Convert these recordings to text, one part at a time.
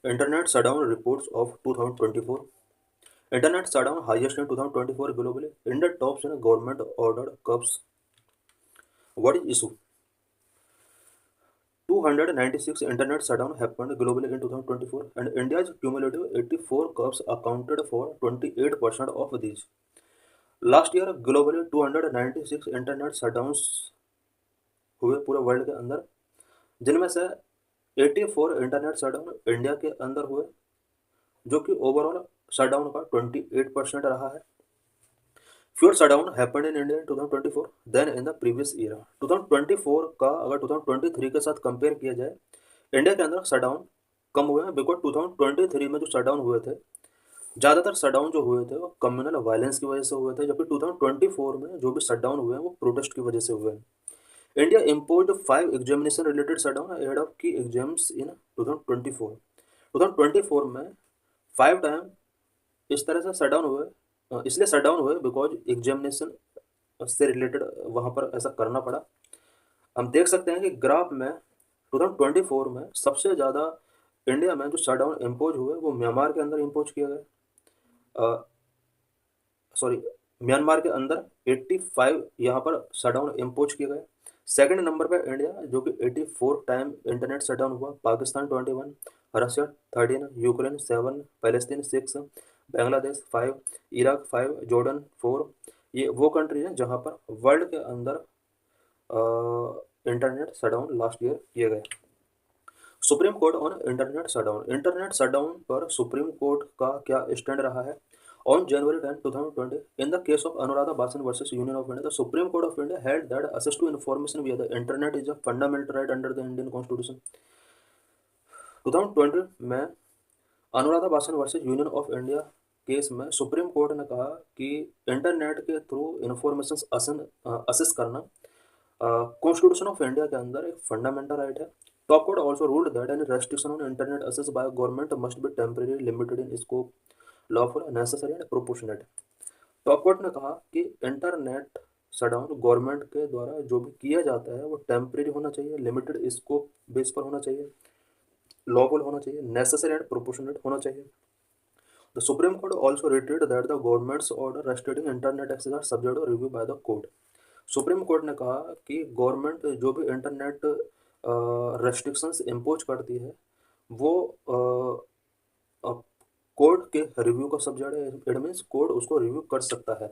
Internet shutdown reports of 2024. Internet shutdown highest in 2024 globally. India tops in government ordered curbs. What is issue? 296 internet shutdown happened globally in 2024, and India's cumulative 84 curbs accounted for 28% of these. Last year globally 296 internet shutdowns हुए पूरे world के अंदर, जिनमें से 84 internet shutdown India के अंदर हुए, जो कि ओवरऑल शटडाउन का 28% रहा है. Fewer shutdown happened in India in 2024 than in the previous year. 2024 का अगर 2023 के साथ कंपेयर किया जाए, इंडिया के अंदर शटडाउन कम हुए हैं, बिकॉज 2023 में जो शटडाउन हुए थे, ज़्यादातर शटडाउन जो हुए थे वो कम्युनल वायलेंस की वजह से हुए थे, जबकि 2024 में जो भी शटडाउन हुए हैं वो प्रोटेस्ट की वजह से हुए हैं. India imposed 5 examination related shutdown ahead of key exams इन 2024. 2024 में 5 टाइम इस तरह से शटडाउन हुए, इसलिए शटडाउन हुए बिकॉज एग्जामिनेशन से रिलेटेड वहाँ पर ऐसा करना पड़ा. हम देख सकते हैं कि ग्राफ में 2024 में सबसे ज़्यादा इंडिया में जो शटडाउन इम्पोज हुए वो म्यांमार के अंदर इम्पोज किया गया. सॉरी, म्यांमार के अंदर 85 यहाँ पर शटडाउन इम्पोज किए गए. सेकंड नंबर पे इंडिया, जो कि 84 टाइम इंटरनेट शटडाउन हुआ. Pakistan 21, Russia 13, Ukraine 7, Palestine 6, Bangladesh 5, Iraq 5, Jordan 4. ये वो कंट्री है जहाँ पर वर्ल्ड के अंदर इंटरनेट शटडाउन लास्ट ईयर किए गए. Supreme court on internet shutdown. Internet shutdown पर सुप्रीम कोर्ट का क्या स्टैंड रहा है? On January 10, 2020, in the case of Anuradha Basan versus Union of India, the Supreme Court of India held that access to information via the internet is a fundamental right under the Indian Constitution. 2020 में Anuradha Bhasin versus union of India case में supreme court ने कहा कि internet के through information access करना constitution of India के अंदर एक फंडामेंटल राइट है. Top court also ruled that any restriction on internet access by government must be temporary, limited in scope, lawful, necessary and proportionate. Top court ने कहा कि internet shutdown government के द्वारा जो भी किया जाता है वो टेम्परेरी होना चाहिए, लिमिटेड स्कोप बेस पर होना चाहिए, लॉफुल होना चाहिए, नेसेसरी एंड प्रोपोर्शनेट होना चाहिए. The supreme court also rated that the government's order restricting internet access are subject to review by the court. Supreme court ने कहा कि गवर्नमेंट जो भी इंटरनेट रेस्ट्रिक्शंस इम्पोज करती है वो कोर्ट के रिव्यू का सब्जेक्ट है. इट मीन्स कोर्ट उसको रिव्यू कर सकता है.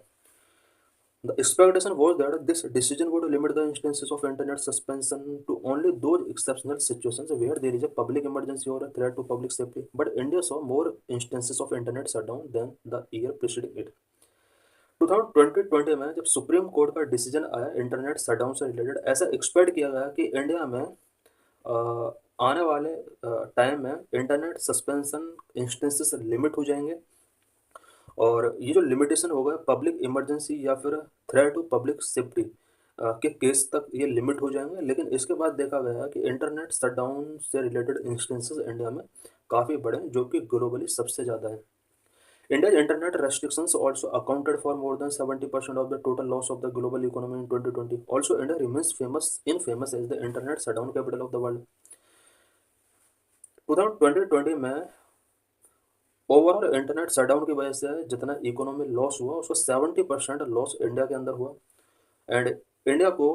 The expectation was that this decision would limit the instances of internet suspension to only those exceptional situations where there is a public emergency or a threat to public safety. But India saw more instances of internet shutdown than the year preceding it. 2020 में जब supreme court का decision आया internet shutdown से related, ऐसा expect किया गया कि India में आने वाले टाइम में इंटरनेट सस्पेंशन इंस्टेंसेस लिमिट हो जाएंगे, और ये जो लिमिटेशन होगा पब्लिक इमरजेंसी या फिर थ्रेट टू पब्लिक सेफ्टी के केस तक ये लिमिट हो जाएंगे. लेकिन इसके बाद देखा गया कि इंटरनेट शटडाउन से रिलेटेड इंस्टेंसेस इंडिया में काफ़ी बड़े हैं, जो कि ग्लोबली सबसे ज़्यादा है. India's internet restrictions also accounted for more than 70% of the total loss of the global economy in 2020. Also, India remains infamous as the internet shutdown capital of the world. 2020 में ओवरऑल इंटरनेट शटडाउन की वजह से जितना economy loss हुआ उसका 70% loss India के अंदर हुआ. एंड इंडिया को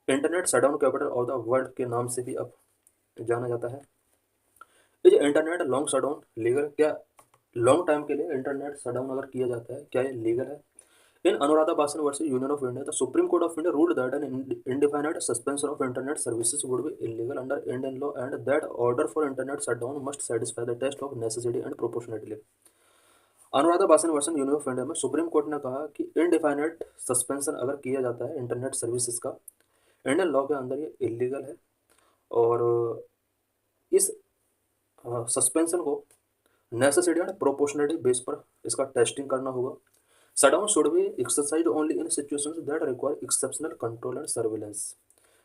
internet shutdown capital of the world के नाम से भी अब जाना जाता है. Is internet long shutdown legal? क्या लॉन्ग टाइम के लिए इंटरनेट शटडाउन अगर किया जाता है क्या ये लीगल है? In Anuradha Basan versus Union of India, the Supreme Court of India ruled that an indefinite suspension of internet services would be illegal under Indian law, and that order for internet shutdown must satisfy the test of necessity and proportionality. Anuradha बासन version union of India में supreme court ने कहा कि इनडिफाइनेट suspension अगर किया जाता है internet services का, इंडियन लॉ के अंदर ये इलीगल है, और इस सस्पेंशन को नेसेसिटी एंड प्रोपोर्शनलिटी बेस पर इसका टेस्टिंग करना होगा. Shutdown should be exercised only in situations that require exceptional control and surveillance.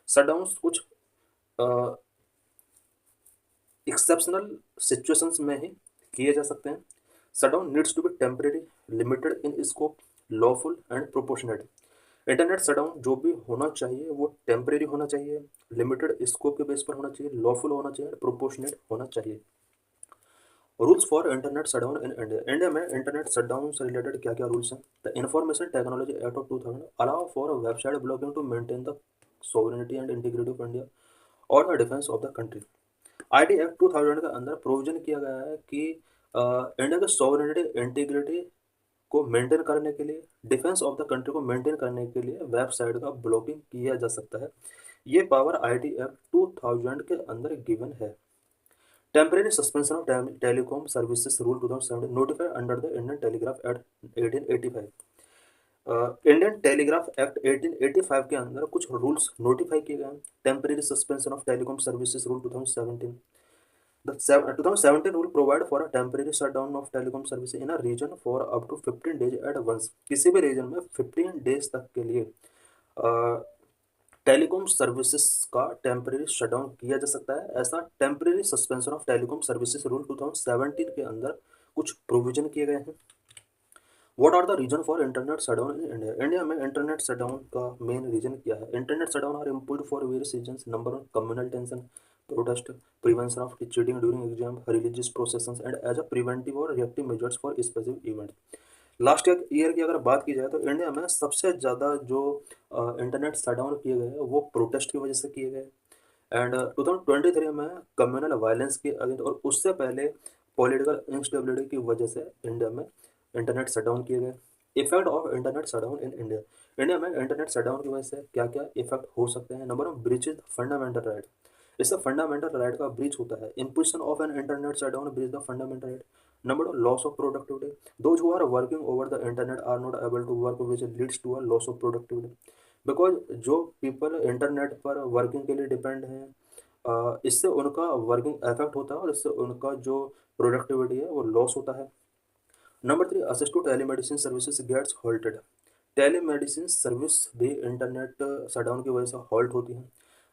Shutdowns कुछ exceptional situations में ही किए जा सकते हैं. Shutdown needs to be temporary, limited in scope, lawful and proportionate. Internet shutdown जो भी होना चाहिए वो टेम्परेरी होना चाहिए, लिमिटेड स्कोप के बेस पर होना चाहिए, लॉफुल होना चाहिए, प्रोपोर्शनेट होना चाहिए. Rules for internet shutdown in India. India में इंटरनेट शटडाउन से रिलेटेड क्या क्या रूल्स हैं? The information technology act of 2000 allow for website blocking to maintain the sovereignty and integrity of India और the defence of the country. IT act 2000 के अंदर provision किया गया है कि इंडिया के सोवरेनिटी इंटीग्रिटी को मेंटेन करने के लिए, डिफेंस ऑफ द कंट्री को मेंटेन करने के लिए वेबसाइट का ब्लॉकिंग किया जा सकता है। ये पावर आईटी एक्ट 2000 के अंदर गिवन है। Temporary suspension of telecom services rule 2017 notified under the Indian telegraph act 1885। Indian telegraph act 1885 के अंदर कुछ रूल्स नोटिफाई किए गए हैं। Temporary suspension of telecom services rule 2017। The 2017 rule provide for a temporary shutdown of telecom service in a region for up to 15 days at once। किसी भी reason में 15 days तक के लिए टेलीकॉम सर्विसेज का टेम्परेरी शटडाउन किया जा सकता है। ऐसा temporary suspension of telecom services rule 2017 के अंदर कुछ प्रोविजन किए गए हैं। What are the reason for internet shutdown in India? India में इंटरनेट शटडाउन का मेन रीजन क्या है? Internet shutdown are import for various reasons. Number 1, communal tension, protest, prevention of cheating during exam, religious processions and as a preventive or reactive measures for specific events। Last year की अगर बात की जाए तो India में सबसे ज़्यादा जो इंटरनेट शटडाउन किए गए हैं वो प्रोटेस्ट की वजह से किए गए। एंड 2023 में कम्युनल वायलेंस के अगेंस्ट और उससे पहले पॉलिटिकल इंस्टेबिलिटी की वजह से इंडिया में इंटरनेट शटडाउन किए गए। Effect of internet shutdown in India. India में इंटरनेट शटडाउन की वजह से क्या क्या इफेक्ट हो सकते हैं? Number 1, breach fundamental right. इससे फंडामेंटल राइट का ब्रीच होता है। Imposition of an internet shutdown breach the fundamental right. Number 2, loss of productivity. Those who are working over the internet are not able to work which leads to a loss of productivity. Because जो people internet पर working के लिए depend हैं, इससे उनका working effect होता है और इससे उनका जो प्रोडक्टिविटी है वो लॉस होता है। Number 3, assist to telemedicine services gets halted. Telemedicine service भी इंटरनेट शटडाउन की वजह से हॉल्ट होती है।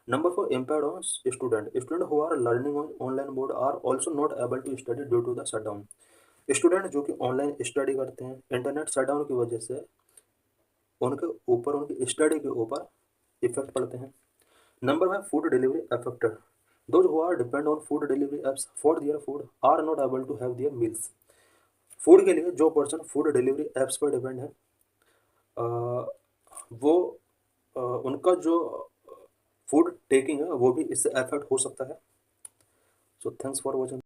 Number 4, impact on student who are learning on online mode are also not able to study due to the shutdown. Student जो कि online study करते हैं, इंटरनेट शटडाउन की वजह से उनके ऊपर, उनकी स्टडी के ऊपर इफेक्ट पड़ते हैं। Number 5, food delivery affected. Those who are depend on food delivery apps for their food are not able to have their meals. Food के लिए जो पर्सन फूड डिलीवरी एप्स पर डिपेंड है, वो उनका जो फूड टेकिंग है वो भी इससे अफेक्ट हो सकता है। So thanks for watching.